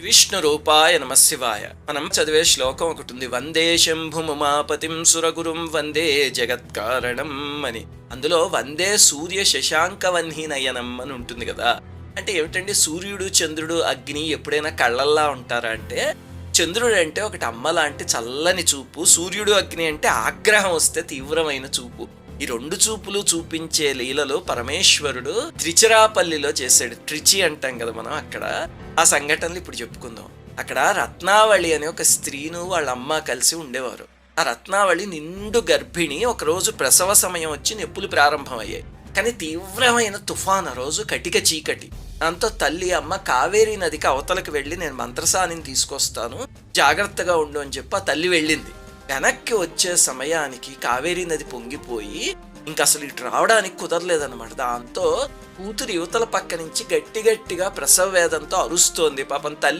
విష్ణు రూపాయ నమశివాయ. మనం చదివే శ్లోకం ఒకటి ఉంది, వందే శంభుముమాపతిం సురగురుం వందే జగత్కారణం అని. అందులో వందే సూర్య శశాంక వన్హి నయనం అని ఉంటుంది కదా. అంటే ఏమిటండి, సూర్యుడు చంద్రుడు అగ్ని ఎప్పుడైనా కళ్ళల్లా ఉంటారా అంటే, చంద్రుడు అంటే ఒకటి అమ్మ లాంటి చల్లని చూపు, సూర్యుడు అగ్ని అంటే ఆగ్రహం వస్తే తీవ్రమైన చూపు. ఈ రెండు చూపులు చూపించే లీలలు పరమేశ్వరుడు త్రిచిరాపల్లిలో చేశాడు. ట్రిచి అంటాం కదా మనం అక్కడ. ఆ సంఘటనలు ఇప్పుడు చెప్పుకుందాం. అక్కడ రత్నావళి అనే ఒక స్త్రీను వాళ్ళ అమ్మ కలిసి ఉండేవారు. ఆ రత్నావళి నిండు గర్భిణి. ఒకరోజు ప్రసవ సమయం వచ్చి నొప్పులు ప్రారంభమయ్యాయి. కానీ తీవ్రమైన తుఫాన్, ఆ రోజు కటిక చీకటి. దాంతో తల్లి అమ్మ కావేరీ నదికి అవతలకు వెళ్ళి నేను మంత్రసానిని తీసుకొస్తాను, జాగ్రత్తగా ఉండు అని చెప్పి ఆ తల్లి వెళ్ళింది. వెనక్కి వచ్చే సమయానికి కావేరీ నది పొంగిపోయి ఇంక అసలు ఇటు రావడానికి కుదరలేదన్నమాట. దాంతో కూతురు యువతల పక్క నుంచి గట్టి గట్టిగా ప్రసవ వేదంతో అరుస్తోంది. పాపం తల్లి